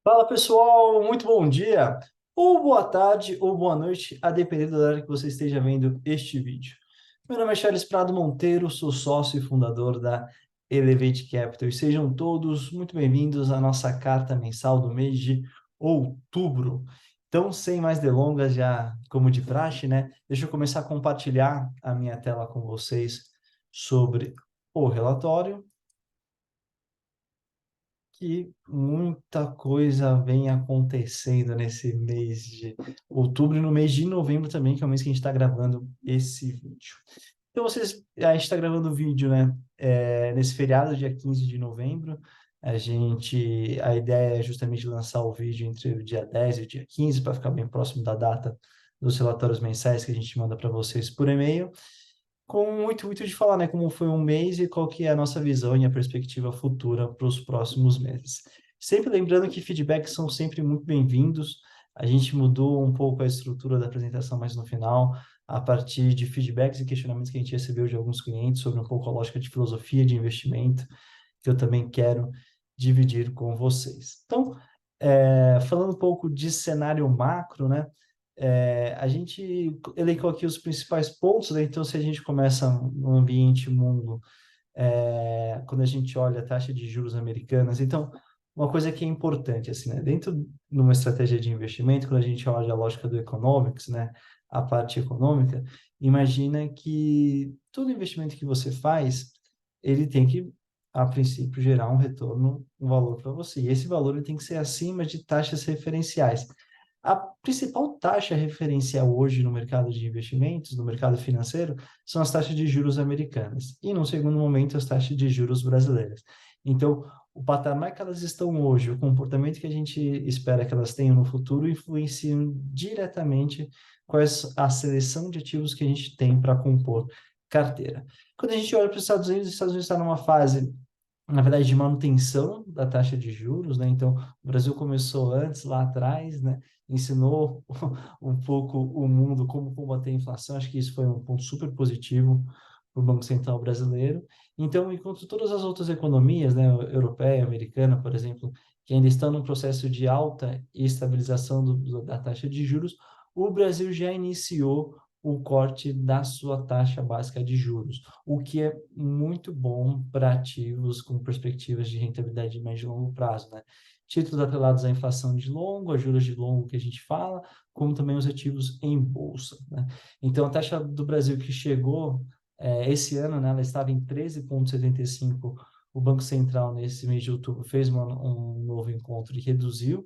Fala pessoal, muito bom dia, ou boa tarde, ou boa noite, a depender da hora que você esteja vendo este vídeo. Meu nome é Charles Prado Monteiro, sou sócio e fundador da Elevate Capital e sejam todos muito bem-vindos à nossa carta mensal do mês de outubro. Então, sem mais delongas, já como de praxe, né? Deixa eu começar a compartilhar a minha tela com vocês sobre o relatório que muita coisa vem acontecendo nesse mês de outubro e no mês de novembro também, que é o mês que a gente está gravando esse vídeo. Então, a gente está gravando o vídeo, né? Nesse feriado, dia 15 de novembro. A ideia é justamente lançar o vídeo entre o dia 10 e o dia 15, para ficar bem próximo da data dos relatórios mensais que a gente manda para vocês por e-mail com o intuito de falar, né, como foi um mês e qual que é a nossa visão e a perspectiva futura para os próximos meses. Sempre lembrando que feedbacks são sempre muito bem-vindos. A gente mudou um pouco a estrutura da apresentação mais no final, a partir de feedbacks e questionamentos que a gente recebeu de alguns clientes sobre um pouco a lógica de filosofia de investimento, que eu também quero dividir com vocês. Então, falando um pouco de cenário macro, né? A gente elencou aqui os principais pontos, né? Então, se a gente começa no ambiente mundo, quando a gente olha a taxa de juros americanas, então, uma coisa que é importante, assim, né? Dentro de uma estratégia de investimento, quando a gente olha a lógica do economics, né? A parte econômica, imagina que todo investimento que você faz, ele tem que, a princípio, gerar um retorno, um valor para você. E esse valor ele tem que ser acima de taxas referenciais. A principal taxa referencial hoje no mercado de investimentos, no mercado financeiro, são as taxas de juros americanas e, num segundo momento, as taxas de juros brasileiras. Então, o patamar que elas estão hoje, o comportamento que a gente espera que elas tenham no futuro, influenciam diretamente quais a seleção de ativos que a gente tem para compor carteira. Quando a gente olha para os Estados Unidos está numa fase na verdade, de manutenção da taxa de juros, né? Então, o Brasil começou antes, lá atrás, né? Ensinou um pouco o mundo como combater a inflação. Acho que isso foi um ponto super positivo para o Banco Central brasileiro. Então, enquanto todas as outras economias, né, europeia, americana, por exemplo, que ainda estão num processo de alta e estabilização da taxa de juros, o Brasil já iniciou o corte da sua taxa básica de juros, o que é muito bom para ativos com perspectivas de rentabilidade de médio e longo prazo, né? Títulos atrelados à inflação de longo, a juros de longo que a gente fala, como também os ativos em bolsa, né? Então, a taxa do Brasil que chegou esse ano, né, ela estava em 13,75. O Banco Central, nesse mês de outubro, fez um novo encontro e reduziu,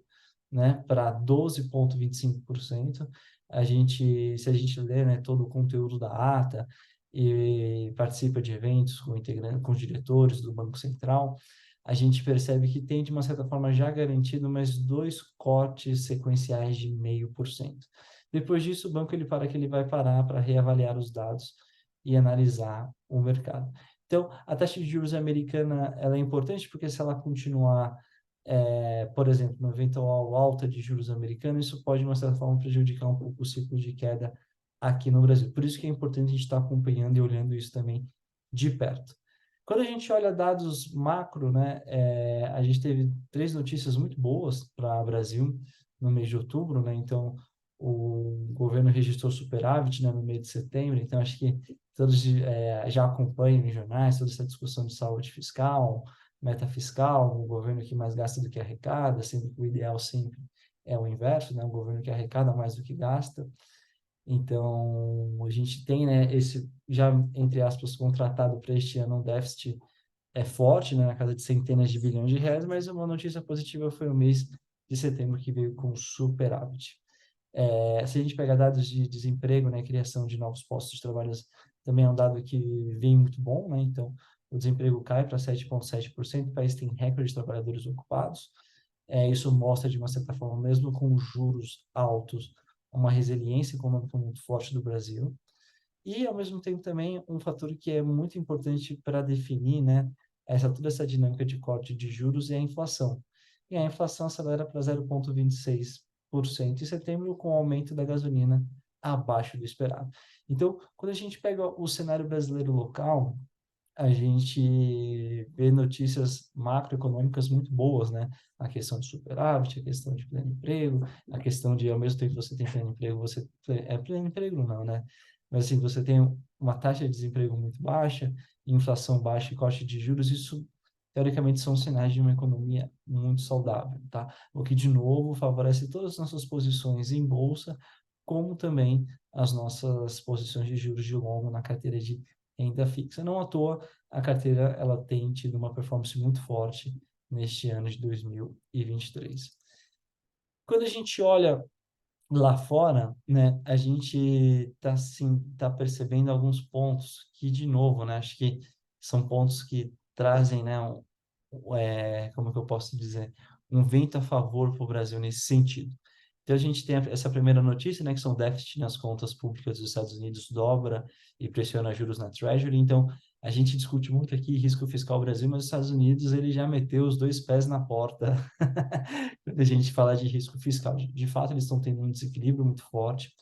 né, para 12,25%. Se a gente lê, né, todo o conteúdo da ata e participa de eventos com os diretores do Banco Central, a gente percebe que tem, de uma certa forma, já garantido mais dois cortes sequenciais de 0,5%. Depois disso, o banco ele vai parar para reavaliar os dados e analisar o mercado. Então, a taxa de juros americana ela é importante porque se ela continuar por exemplo, no eventual alta de juros americanos, isso pode, de uma certa forma, prejudicar um pouco o ciclo de queda aqui no Brasil. Por isso que é importante a gente estar acompanhando e olhando isso também de perto. Quando a gente olha dados macro, né, a gente teve três notícias muito boas para o Brasil no mês de outubro, né? Então, o governo registrou superávit, né, no mês de setembro. Então, acho que todos já acompanham em jornais toda essa discussão de saúde fiscal, meta fiscal, um governo que mais gasta do que arrecada, sendo que o ideal sempre é o inverso, né? Um governo que arrecada mais do que gasta. Então, a gente tem, né, esse já, entre aspas, contratado para este ano um déficit forte, né, na casa de centenas de bilhões de reais, mas uma notícia positiva foi o mês de setembro que veio com superávit. Se a gente pegar dados de desemprego, né, criação de novos postos de trabalho, também é um dado que vem muito bom, né? Então, o desemprego cai para 7,7%, o país tem recorde de trabalhadores ocupados. Isso mostra, de uma certa forma, mesmo com juros altos, uma resiliência econômica muito forte do Brasil. E, ao mesmo tempo, também um fator que é muito importante para definir, né, toda essa dinâmica de corte de juros é a inflação. E a inflação acelera para 0,26% em setembro, com o aumento da gasolina abaixo do esperado. Então, quando a gente pega o cenário brasileiro local, a gente vê notícias macroeconômicas muito boas, né? A questão de superávit, a questão de pleno emprego, a questão de, ao mesmo tempo que você tem pleno emprego, você... É pleno emprego não, né? Mas, assim, você tem uma taxa de desemprego muito baixa, inflação baixa e corte de juros, isso, teoricamente, são sinais de uma economia muito saudável, tá? O que, de novo, favorece todas as nossas posições em bolsa, como também as nossas posições de juros de longo na carteira de renda fixa. Não à toa, a carteira ela tem tido uma performance muito forte neste ano de 2023. Quando a gente olha lá fora, né, a gente está assim, tá percebendo alguns pontos que, de novo, né, acho que são pontos que trazem, né, como que eu posso dizer, um vento a favor para o Brasil nesse sentido. Então, a gente tem essa primeira notícia, né, que são déficit nas contas públicas dos Estados Unidos dobra e pressiona juros na Treasury. Então, a gente discute muito aqui risco fiscal Brasil, mas os Estados Unidos ele já meteu os dois pés na porta quando a gente fala de risco fiscal. De fato, eles estão tendo um desequilíbrio muito forte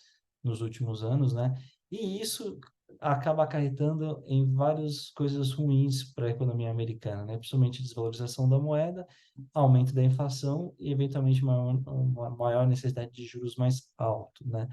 nos últimos anos, né? E isso acaba acarretando em várias coisas ruins para a economia americana, né? Principalmente desvalorização da moeda, aumento da inflação e, eventualmente, uma maior necessidade de juros mais altos, né?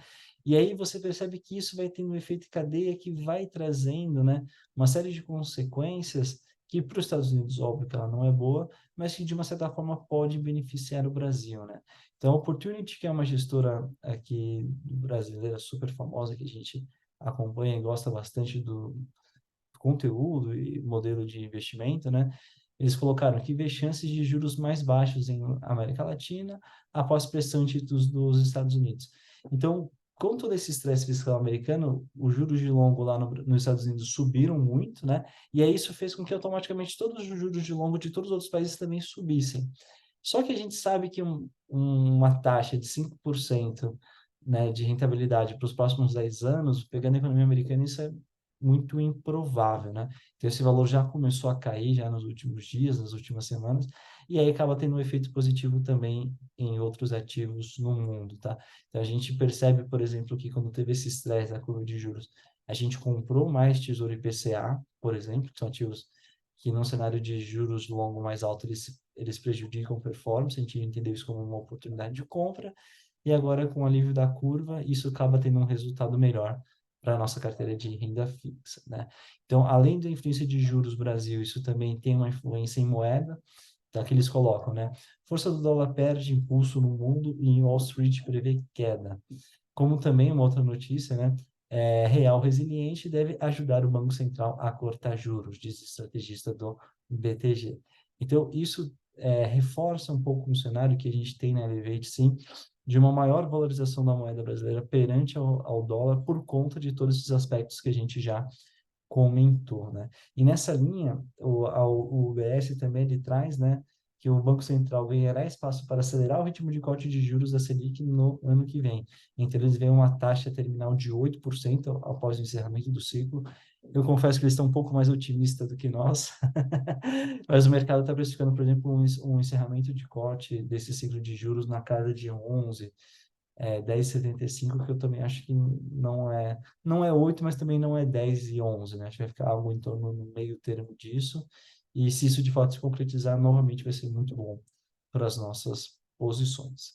E aí você percebe que isso vai tendo um efeito cadeia que vai trazendo, né, uma série de consequências que para os Estados Unidos, óbvio que ela não é boa, mas que de uma certa forma pode beneficiar o Brasil, né? Então, a Opportunity, que é uma gestora aqui brasileira super famosa, que a gente acompanha e gosta bastante do conteúdo e modelo de investimento, né? Eles colocaram que vê chances de juros mais baixos em América Latina após pressão em títulos dos Estados Unidos. Então, com todo esse estresse fiscal americano, os juros de longo lá nos Estados Unidos subiram muito, né? E aí isso fez com que automaticamente todos os juros de longo de todos os outros países também subissem. Só que a gente sabe que uma taxa de 5%, né, de rentabilidade para os próximos 10 anos, pegando a economia americana, isso é muito improvável, né? Então, esse valor já começou a cair já nos últimos dias, nas últimas semanas, e aí acaba tendo um efeito positivo também em outros ativos no mundo, tá? Então, a gente percebe, por exemplo, que quando teve esse estresse da curva de juros, a gente comprou mais Tesouro IPCA, por exemplo, que são ativos que num cenário de juros longo mais alto, eles prejudicam performance, a gente entendeu isso como uma oportunidade de compra, e agora com o alívio da curva, isso acaba tendo um resultado melhor para a nossa carteira de renda fixa, né? Então, além da influência de juros Brasil, isso também tem uma influência em moeda, tá? Que eles colocam, né? Força do dólar perde impulso no mundo e em Wall Street prevê queda. Como também uma outra notícia, né? Real resiliente deve ajudar o Banco Central a cortar juros, diz o estrategista do BTG. Então, isso reforça um pouco o cenário que a gente tem na Elevate, sim, de uma maior valorização da moeda brasileira perante ao dólar por conta de todos esses aspectos que a gente já comentou, né? E nessa linha, o UBS também ele traz, né, que o Banco Central ganhará espaço para acelerar o ritmo de corte de juros da Selic no ano que vem. Então, eles veem uma taxa terminal de 8% após o encerramento do ciclo. Eu confesso que eles estão um pouco mais otimistas do que nós, mas o mercado está precificando, por exemplo, um encerramento de corte desse ciclo de juros na casa de 11, 10,75, que eu também acho que não é 8, mas também não é 10 e 11, né? Acho que vai ficar algo em torno no meio termo disso. E se isso de fato se concretizar, novamente vai ser muito bom para as nossas posições.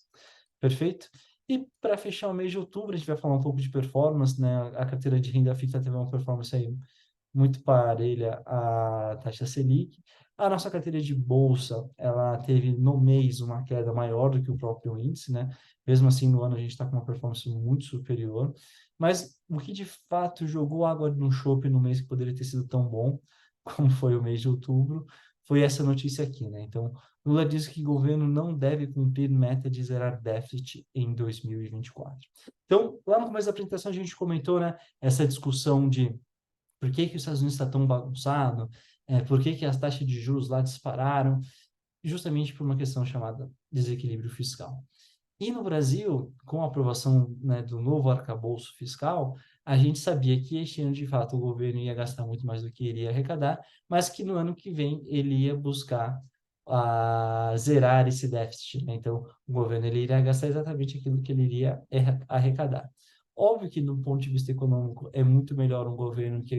Perfeito? E para fechar o mês de outubro, a gente vai falar um pouco de performance, né? A carteira de renda fixa teve uma performance aí muito parelha à taxa Selic. A nossa carteira de bolsa, ela teve no mês uma queda maior do que o próprio índice, né? Mesmo assim, no ano a gente está com uma performance muito superior. Mas o que de fato jogou água no chope no mês que poderia ter sido tão bom, como foi o mês de outubro, foi essa notícia aqui, né? Então, Lula diz que o governo não deve cumprir meta de zerar déficit em 2024. Então, lá no começo da apresentação a gente comentou, né, essa discussão de por que que os Estados Unidos está tão bagunçado, por que que as taxas de juros lá dispararam, justamente por uma questão chamada desequilíbrio fiscal. E no Brasil, com a aprovação, né, do novo arcabouço fiscal, a gente sabia que este ano, de fato, o governo ia gastar muito mais do que iria arrecadar, mas que no ano que vem ele ia buscar zerar esse déficit, né? Então, o governo ele iria gastar exatamente aquilo que ele iria arrecadar. Óbvio que, do ponto de vista econômico, é muito melhor um governo que,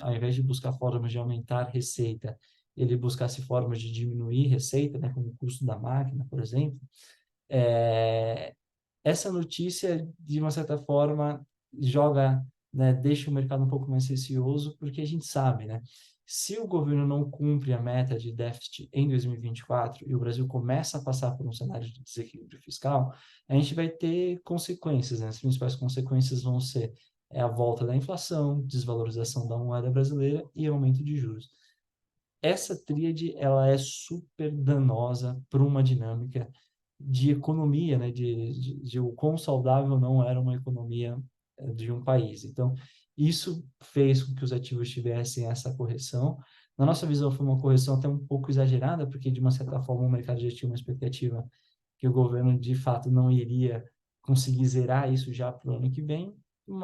ao invés de buscar formas de aumentar receita, ele buscasse formas de diminuir receita, né, como o custo da máquina, por exemplo. É, essa notícia, de uma certa forma, joga, né, deixa o mercado um pouco mais receoso, porque a gente sabe, né, se o governo não cumpre a meta de déficit em 2024 e o Brasil começa a passar por um cenário de desequilíbrio fiscal, a gente vai ter consequências, né? As principais consequências vão ser a volta da inflação, desvalorização da moeda brasileira e aumento de juros. Essa tríade, ela é super danosa para uma dinâmica de economia, né? De o quão saudável não era uma economia de um país. Então, isso fez com que os ativos tivessem essa correção. Na nossa visão, foi uma correção até um pouco exagerada, porque, de uma certa forma, o mercado já tinha uma expectativa que o governo, de fato, não iria conseguir zerar isso já para o ano que vem.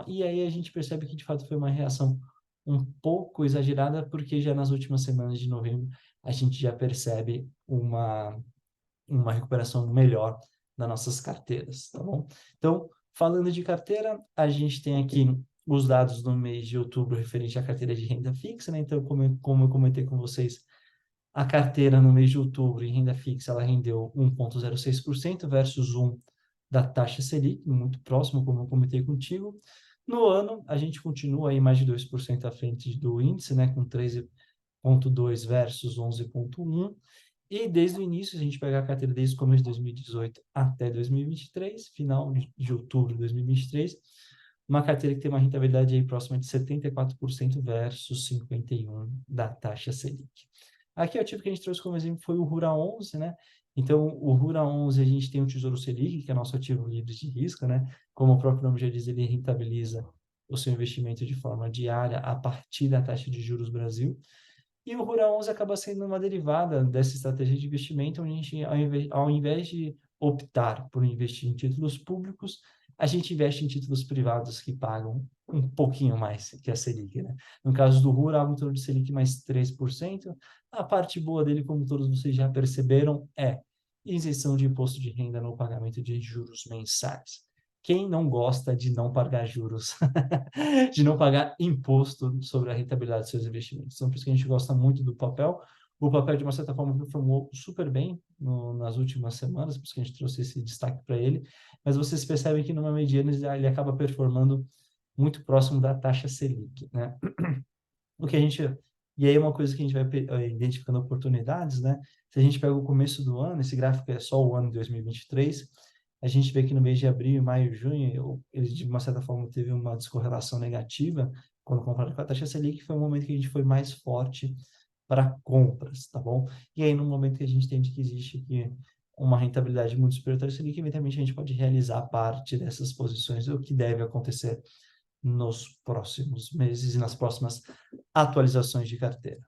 E aí a gente percebe que, de fato, foi uma reação um pouco exagerada, porque já nas últimas semanas de novembro a gente já percebe uma recuperação melhor das nossas carteiras, tá bom? Então, falando de carteira, a gente tem aqui os dados do mês de outubro referente à carteira de renda fixa, né? Então, como eu comentei com vocês, a carteira no mês de outubro em renda fixa, ela rendeu 1,06% versus 1 da taxa Selic, muito próximo, como eu comentei contigo. No ano, a gente continua aí mais de 2% à frente do índice, né, com 13,2 versus 11,1. E desde o início, se a gente pegar a carteira desde o começo de 2018 até 2023, final de outubro de 2023, uma carteira que tem uma rentabilidade aí próxima de 74% versus 51% da taxa Selic. Aqui o ativo que a gente trouxe como exemplo foi o Rura 11, né? Então, o Rura 11, a gente tem o Tesouro Selic, que é nosso ativo livre de risco, né? Como o próprio nome já diz, ele rentabiliza o seu investimento de forma diária a partir da taxa de juros Brasil. E o Rura 11 acaba sendo uma derivada dessa estratégia de investimento, onde a gente, ao invés de optar por investir em títulos públicos, a gente investe em títulos privados que pagam um pouquinho mais que a Selic, né? No caso do Rura, algo em torno de Selic mais 3%. A parte boa dele, como todos vocês já perceberam, é isenção de imposto de renda no pagamento de juros mensais. Quem não gosta de não pagar juros, de não pagar imposto sobre a rentabilidade dos seus investimentos? Então, por isso que a gente gosta muito do papel. O papel, de uma certa forma, performou super bem nas últimas semanas, por isso que a gente trouxe esse destaque para ele. Mas vocês percebem que, numa mediana, ele acaba performando muito próximo da taxa Selic, né? O que a gente... E aí, uma coisa que a gente vai identificando oportunidades, né? Se a gente pega o começo do ano, esse gráfico é só o ano de 2023, a gente vê que no mês de abril, maio e junho, ele, de uma certa forma, teve uma descorrelação negativa quando comparado com a taxa Selic, foi o momento que a gente foi mais forte para compras, tá bom? E aí, no momento que a gente entende que existe aqui uma rentabilidade muito superior à taxa Selic, eventualmente a gente pode realizar parte dessas posições, o que deve acontecer nos próximos meses e nas próximas atualizações de carteira.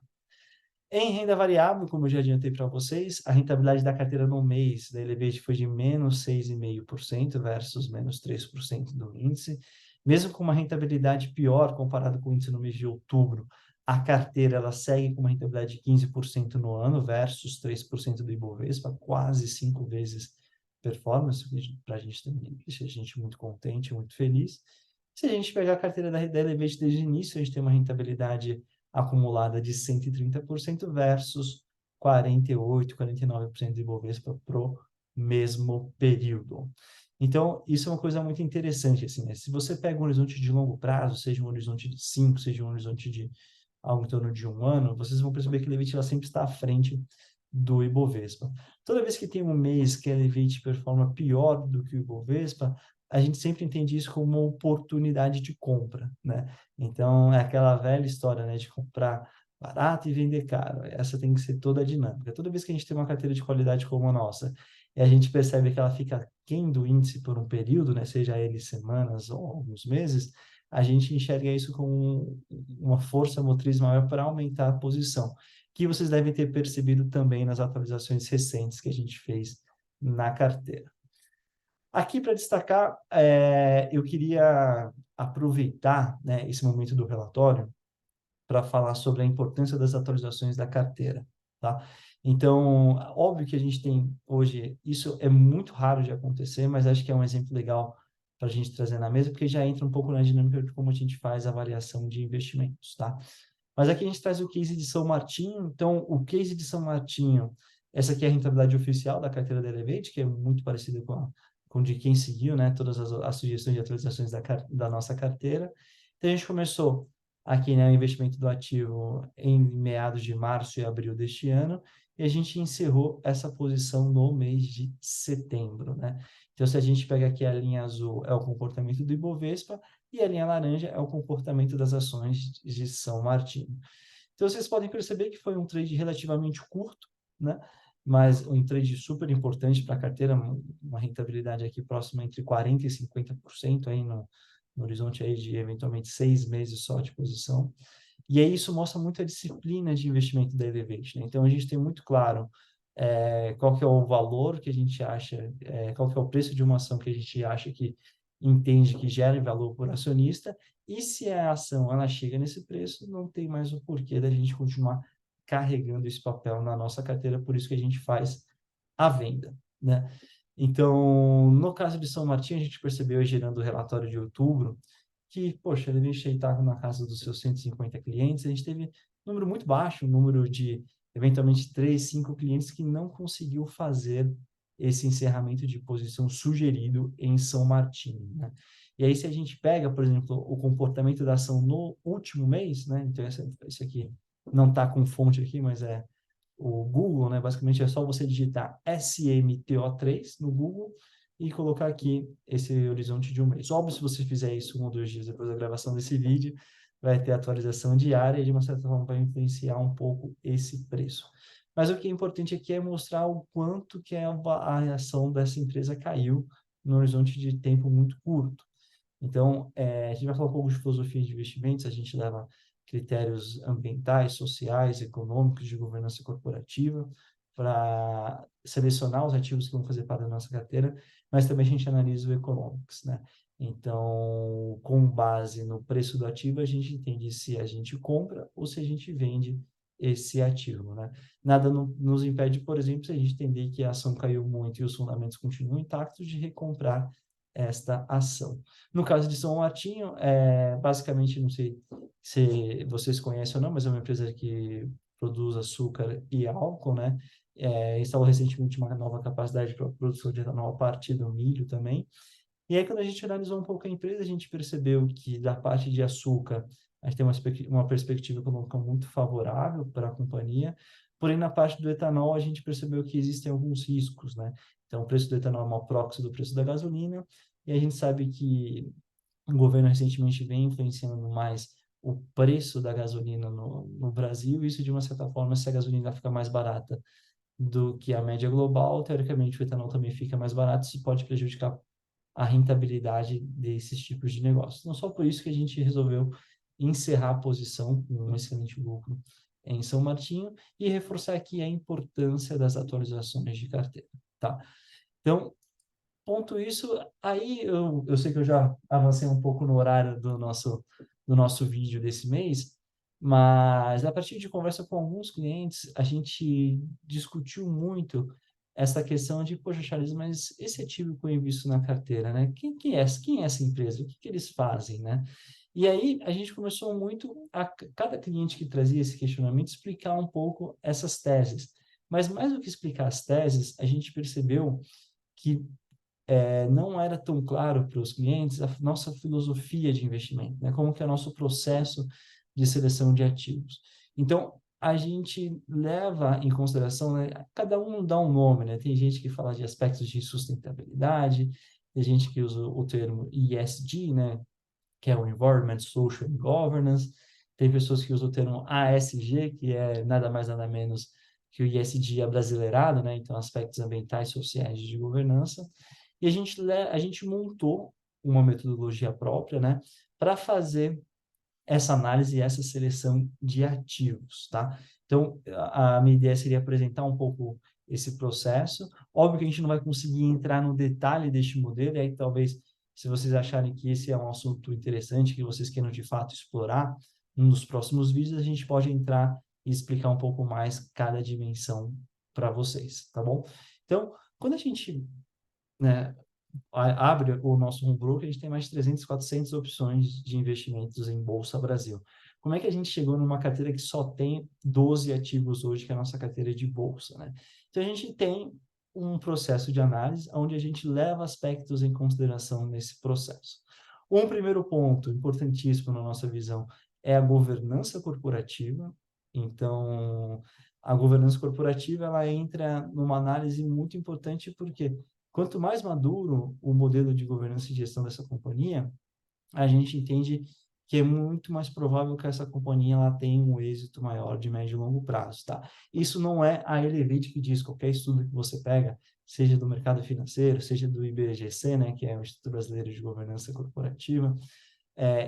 Em renda variável, como eu já adiantei para vocês, a rentabilidade da carteira no mês da Elevate foi de menos 6,5% versus menos 3% do índice. Mesmo com uma rentabilidade pior comparado com o índice no mês de outubro, a carteira ela segue com uma rentabilidade de 15% no ano versus 3% do Ibovespa, quase 5 vezes performance, para a gente também deixa a gente muito contente, muito feliz. Se a gente pegar a carteira da Elevate desde o início, a gente tem uma rentabilidade acumulada de 130% versus 48%, 49% do Ibovespa para o mesmo período. Então, isso é uma coisa muito interessante, assim, né? Se você pega um horizonte de longo prazo, seja um horizonte de 5, seja um horizonte de algo em torno de um ano, vocês vão perceber que a Elevate ela sempre está à frente do Ibovespa. Toda vez que tem um mês que a Elevate performa pior do que o Ibovespa, a gente sempre entende isso como uma oportunidade de compra, né? Então, é aquela velha história, né, de comprar barato e vender caro. Essa tem que ser toda a dinâmica. Toda vez que a gente tem uma carteira de qualidade como a nossa, e a gente percebe que ela fica aquém do índice por um período, né, seja ele semanas ou alguns meses, a gente enxerga isso como uma força motriz maior para aumentar a posição, que vocês devem ter percebido também nas atualizações recentes que a gente fez na carteira. Aqui, para destacar, eu queria aproveitar, né, esse momento do relatório para falar sobre a importância das atualizações da carteira, tá? Então, óbvio que a gente tem hoje, isso é muito raro de acontecer, mas acho que é um exemplo legal para a gente trazer na mesa, porque já entra um pouco na dinâmica de como a gente faz a avaliação de investimentos, tá? Mas aqui a gente traz o case de São Martinho. Então, o case de São Martinho, essa aqui é a rentabilidade oficial da carteira da Elevate, que é muito parecida com de quem seguiu, né? Todas as sugestões de atualizações da nossa carteira. Então, a gente começou aqui, né, o investimento do ativo em meados de março e abril deste ano, e a gente encerrou essa posição no mês de setembro, né? Então, se a gente pega aqui a linha azul, é o comportamento do Ibovespa, e a linha laranja é o comportamento das ações de São Martinho. Então, vocês podem perceber que foi um trade relativamente curto, né? Mas um trade super importante para a carteira, uma rentabilidade aqui próxima entre 40% e 50% aí no horizonte aí de eventualmente 6 meses só de posição. E aí isso mostra muito a disciplina de investimento da Elevate, né? Então, a gente tem muito claro qual que é o valor que a gente acha, qual que é o preço de uma ação que a gente acha que entende que gera valor por acionista, e se a ação ela chega nesse preço, não tem mais o porquê da gente continuar carregando esse papel na nossa carteira, por isso que a gente faz a venda, né? Então, no caso de São Martinho, a gente percebeu, gerando o relatório de outubro, que, poxa, ele estava na casa dos seus 150 clientes, a gente teve um número muito baixo, um número de, eventualmente, 3, 5 clientes que não conseguiu fazer esse encerramento de posição sugerido em São Martinho, né? E aí, se a gente pega, por exemplo, o comportamento da ação no último mês, né? Então, esse aqui não está com fonte aqui, mas é o Google, né? Basicamente é só você digitar SMTO3 no Google e colocar aqui esse horizonte de um mês. Óbvio, se você fizer isso 1 ou 2 dias depois da gravação desse vídeo, vai ter atualização diária e, de uma certa forma, vai influenciar um pouco esse preço. Mas o que é importante aqui é mostrar o quanto que a ação dessa empresa caiu no horizonte de tempo muito curto. Então, a gente vai falar um pouco de filosofia de investimentos, a gente leva critérios ambientais, sociais, econômicos, de governança corporativa, para selecionar os ativos que vão fazer parte da nossa carteira, mas também a gente analisa o economics, né? Então, com base no preço do ativo, a gente entende se a gente compra ou se a gente vende esse ativo, né? Nada nos impede, por exemplo, se a gente entender que a ação caiu muito e os fundamentos continuam intactos, de recomprar esta ação. No caso de São Martinho, basicamente, não sei se vocês conhecem ou não, mas é uma empresa que produz açúcar e álcool, né? Instalou recentemente uma nova capacidade para produção de etanol a partir do milho também. E aí, quando a gente analisou um pouco a empresa, a gente percebeu que da parte de açúcar, a gente tem uma perspectiva econômica muito favorável para a companhia, porém, na parte do etanol, a gente percebeu que existem alguns riscos, né? Então, o preço do etanol é uma proxy do preço da gasolina, e a gente sabe que o governo recentemente vem influenciando mais o preço da gasolina no Brasil, e isso, de uma certa forma, se a gasolina fica mais barata do que a média global, teoricamente o etanol também fica mais barato, isso pode prejudicar a rentabilidade desses tipos de negócios. Não só por isso que a gente resolveu encerrar a posição com um excelente lucro em São Martinho e reforçar aqui a importância das atualizações de carteira, tá? Então, ponto isso, aí eu sei que eu já avancei um pouco no horário do nosso vídeo desse mês, mas a partir de conversa com alguns clientes, a gente discutiu muito essa questão de, poxa, Charles, mas esse ativo que eu invisto na carteira, né? Quem é essa empresa? O que eles fazem, né? E aí a gente começou muito cada cliente que trazia esse questionamento explicar um pouco essas teses. Mas mais do que explicar as teses, a gente percebeu que não era tão claro para os clientes a nossa filosofia de investimento, né? Como que é o nosso processo de seleção de ativos. Então, a gente leva em consideração, né, cada um dá um nome, né? Tem gente que fala de aspectos de sustentabilidade, tem gente que usa o termo ESG, né, que é o Environment, Social and Governance, tem pessoas que usam o termo ASG, que é nada mais nada menos que o ESG abrasileirado, né? Então, aspectos ambientais, sociais e de governança. E a gente montou uma metodologia própria, né, para fazer essa análise e essa seleção de ativos, tá? Então, a minha ideia seria apresentar um pouco esse processo. Óbvio que a gente não vai conseguir entrar no detalhe deste modelo, e aí talvez, se vocês acharem que esse é um assunto interessante, que vocês queiram de fato explorar, num dos próximos vídeos a gente pode entrar e explicar um pouco mais cada dimensão para vocês, tá bom? Então, quando a gente, né, abre o nosso home broker, a gente tem mais de 300, 400 opções de investimentos em Bolsa Brasil. Como é que a gente chegou numa carteira que só tem 12 ativos hoje, que é a nossa carteira de bolsa, né? Então, a gente tem um processo de análise onde a gente leva aspectos em consideração nesse processo. Um primeiro ponto importantíssimo na nossa visão é a governança corporativa. Então, a governança corporativa ela entra numa análise muito importante porque quanto mais maduro o modelo de governança e gestão dessa companhia, a gente entende que é muito mais provável que essa companhia ela tenha um êxito maior de médio e longo prazo, tá? Isso não é a Elevate que diz, qualquer estudo que você pega, seja do mercado financeiro, seja do IBGC, né, que é o Instituto Brasileiro de Governança Corporativa,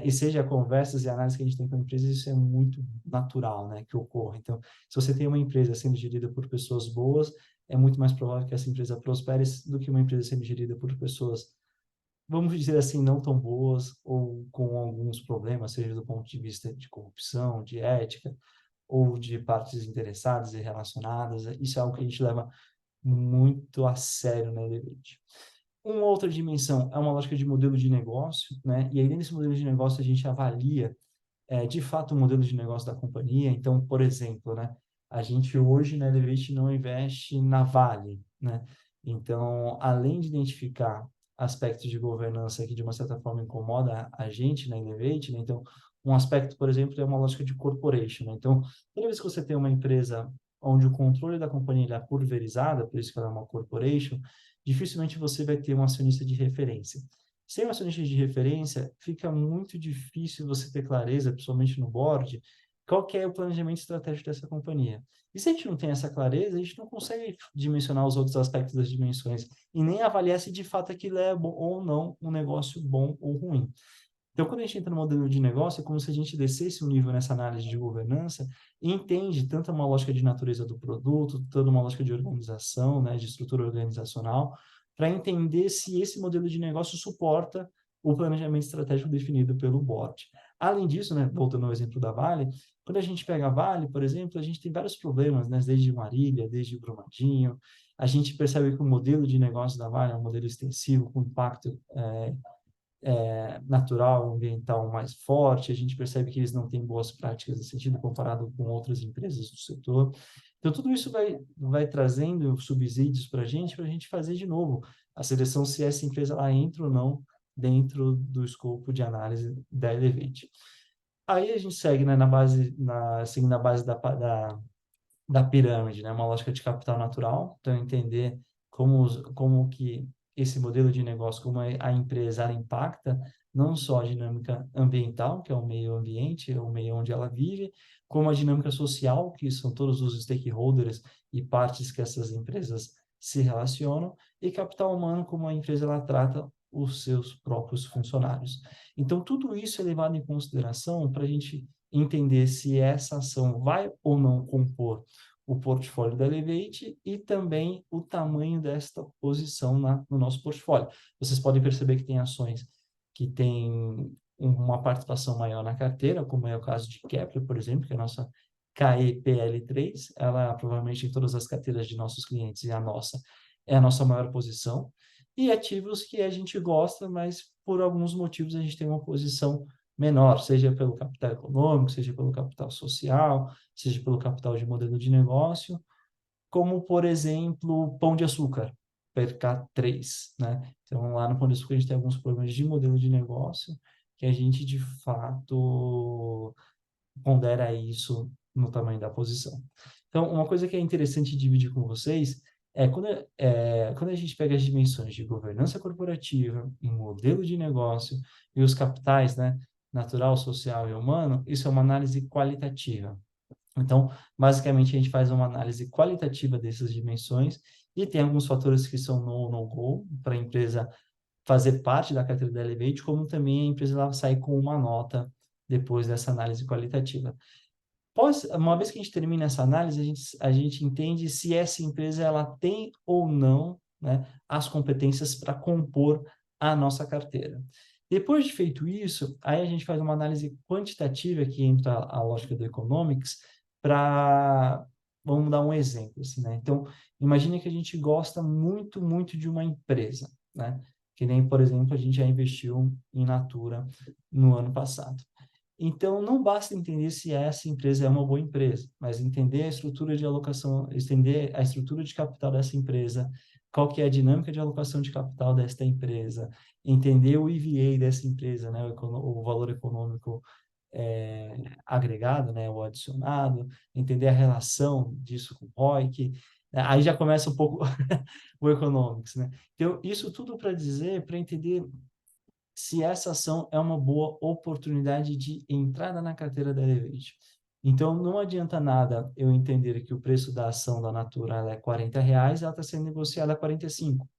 e seja conversas e análises que a gente tem com empresas, isso é muito natural, né, que ocorra. Então, se você tem uma empresa sendo gerida por pessoas boas, é muito mais provável que essa empresa prospere do que uma empresa sendo gerida por pessoas, vamos dizer assim, não tão boas ou com alguns problemas, seja do ponto de vista de corrupção, de ética ou de partes interessadas e relacionadas. Isso é algo que a gente leva muito a sério na Elevate. Uma outra dimensão é uma lógica de modelo de negócio, né? E aí, nesse modelo de negócio, a gente avalia, de fato, o modelo de negócio da companhia. Então, por exemplo, né? A gente hoje, na Elevate, não investe na Vale, né? Então, além de identificar aspectos de governança que, de uma certa forma, incomoda a gente na Elevate, né? Então, um aspecto, por exemplo, é uma lógica de corporation, né? Então, toda vez que você tem uma empresa onde o controle da companhia é pulverizada, por isso que ela é uma corporation, dificilmente você vai ter um acionista de referência. Sem um acionista de referência, fica muito difícil você ter clareza, principalmente no board, qual que é o planejamento estratégico dessa companhia. E se a gente não tem essa clareza, a gente não consegue dimensionar os outros aspectos das dimensões e nem avaliar se de fato aquilo é bom ou não um negócio bom ou ruim. Então, quando a gente entra no modelo de negócio, é como se a gente descesse um nível nessa análise de governança e entende tanto uma lógica de natureza do produto, toda uma lógica de organização, né, de estrutura organizacional, para entender se esse modelo de negócio suporta o planejamento estratégico definido pelo board. Além disso, né, voltando ao exemplo da Vale, quando a gente pega a Vale, por exemplo, a gente tem vários problemas, né, desde Marília, desde Brumadinho, a gente percebe que o modelo de negócio da Vale é um modelo extensivo, com impacto natural, ambiental mais forte, a gente percebe que eles não têm boas práticas nesse sentido comparado com outras empresas do setor. Então, tudo isso vai trazendo subsídios para a gente fazer de novo a seleção se essa empresa lá entra ou não dentro do escopo de análise da Elevate. Aí a gente segue, né, seguindo a base da pirâmide, né? Uma lógica de capital natural, então entender como que esse modelo de negócio, como a empresa ela impacta não só a dinâmica ambiental, que é o meio ambiente, é o meio onde ela vive, como a dinâmica social, que são todos os stakeholders e partes que essas empresas se relacionam, e capital humano, como a empresa ela trata os seus próprios funcionários. Então, tudo isso é levado em consideração para a gente entender se essa ação vai ou não compor o portfólio da Elevate e também o tamanho desta posição no nosso portfólio. Vocês podem perceber que tem ações que têm uma participação maior na carteira, como é o caso de Kepler, por exemplo, que é a nossa KEPL3, ela provavelmente em todas as carteiras de nossos clientes e a nossa é a nossa maior posição, e ativos que a gente gosta, mas por alguns motivos a gente tem uma posição menor, seja pelo capital econômico, seja pelo capital social, seja pelo capital de modelo de negócio, como, por exemplo, Pão de Açúcar, PK3, né? Então, lá no Pão de Açúcar, a gente tem alguns problemas de modelo de negócio que a gente, de fato, pondera isso no tamanho da posição. Então, uma coisa que é interessante dividir com vocês quando a gente pega as dimensões de governança corporativa, em modelo de negócio e os capitais, né, natural, social e humano, isso é uma análise qualitativa. Então, basicamente, a gente faz uma análise qualitativa dessas dimensões e tem alguns fatores que são no-go para a empresa fazer parte da carteira da Elevate, como também a empresa ela sai com uma nota depois dessa análise qualitativa. Uma vez que a gente termina essa análise, a gente entende se essa empresa ela tem ou não, né, as competências para compor a nossa carteira. Depois de feito isso, aí a gente faz uma análise quantitativa, que entra a lógica do economics, para, vamos dar um exemplo, assim, né? Então, imagine que a gente gosta muito, muito de uma empresa, né? que nem, por exemplo, a gente já investiu em Natura no ano passado. Então, não basta entender se essa empresa é uma boa empresa, mas entender a estrutura de alocação, entender a estrutura de capital dessa empresa, qual que é a dinâmica de alocação de capital desta empresa, entender o EVA dessa empresa, né, o valor econômico agregado, né, o adicionado, entender a relação disso com o ROIC, né, aí já começa um pouco o economics, né? Então, isso tudo para dizer, para entender se essa ação é uma boa oportunidade de entrada na carteira da Elevate. Então, não adianta nada eu entender que o preço da ação da Natura ela é R$ 40, ela está sendo negociada a 45.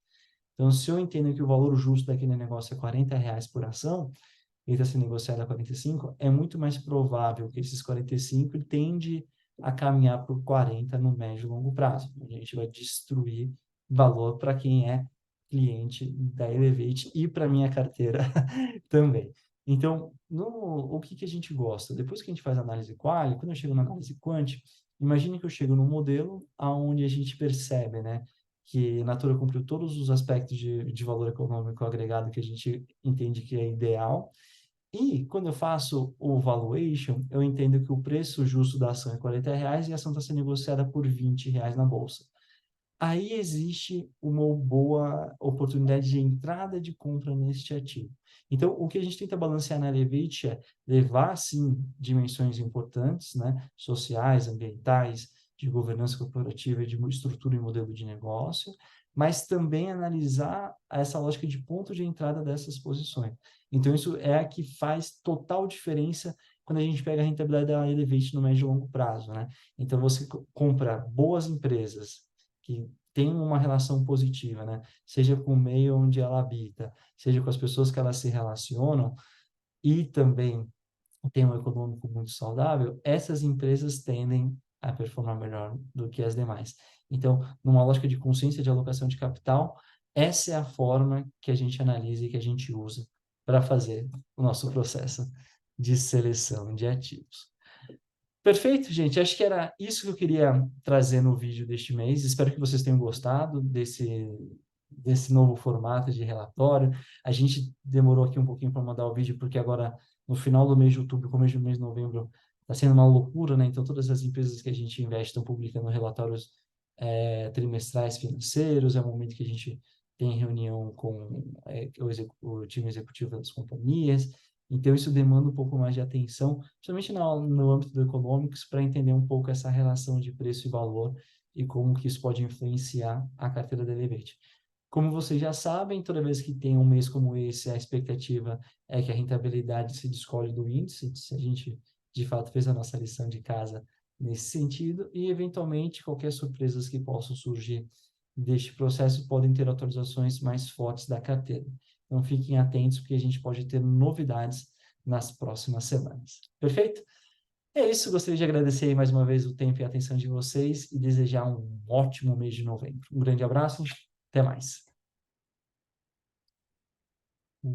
Então, se eu entendo que o valor justo daquele negócio é R$ 40 por ação, ele está sendo negociado a 45, é muito mais provável que esses 45 tende a caminhar por 40 no médio e longo prazo. A gente vai destruir valor para quem é cliente da Elevate e para minha carteira também. Então, o que a gente gosta? Depois que a gente faz análise quali, quando eu chego na análise quant, imagine que eu chego num modelo onde a gente percebe, né, que a Natura cumpriu todos os aspectos de valor econômico agregado que a gente entende que é ideal, e quando eu faço o valuation, eu entendo que o preço justo da ação é R$ 40 e a ação está sendo negociada por R$ 20 na bolsa. Aí existe uma boa oportunidade de entrada de compra neste ativo. Então, o que a gente tenta balancear na Elevate é levar, sim, dimensões importantes, né, sociais, ambientais, de governança corporativa, de estrutura e modelo de negócio, mas também analisar essa lógica de ponto de entrada dessas posições. Então, isso é a que faz total diferença quando a gente pega a rentabilidade da Elevate no médio e longo prazo, né? Então, você compra boas empresas que tem uma relação positiva, né? Seja com o meio onde ela habita, seja com as pessoas que elas se relacionam, e também tem um econômico muito saudável, essas empresas tendem a performar melhor do que as demais. Então, numa lógica de consciência de alocação de capital, essa é a forma que a gente analisa e que a gente usa para fazer o nosso processo de seleção de ativos. Perfeito, gente. Acho que era isso que eu queria trazer no vídeo deste mês. Espero que vocês tenham gostado desse novo formato de relatório. A gente demorou aqui um pouquinho para mandar o vídeo, porque agora, no final do mês de outubro, começo do mês de novembro, está sendo uma loucura, né? Então, todas as empresas que a gente investe estão publicando relatórios trimestrais financeiros. É o momento que a gente tem reunião com o time executivo das companhias. Então, isso demanda um pouco mais de atenção, principalmente no âmbito do econômicos, para entender um pouco essa relação de preço e valor e como que isso pode influenciar a carteira da Elevate. Como vocês já sabem, toda vez que tem um mês como esse, a expectativa é que a rentabilidade se descolhe do índice, se a gente, de fato, fez a nossa lição de casa nesse sentido, e, eventualmente, qualquer surpresas que possam surgir deste processo podem ter atualizações mais fortes da carteira. Então, fiquem atentos, porque a gente pode ter novidades nas próximas semanas. Perfeito? É isso. Gostaria de agradecer aí mais uma vez o tempo e a atenção de vocês e desejar um ótimo mês de novembro. Um grande abraço. Até mais.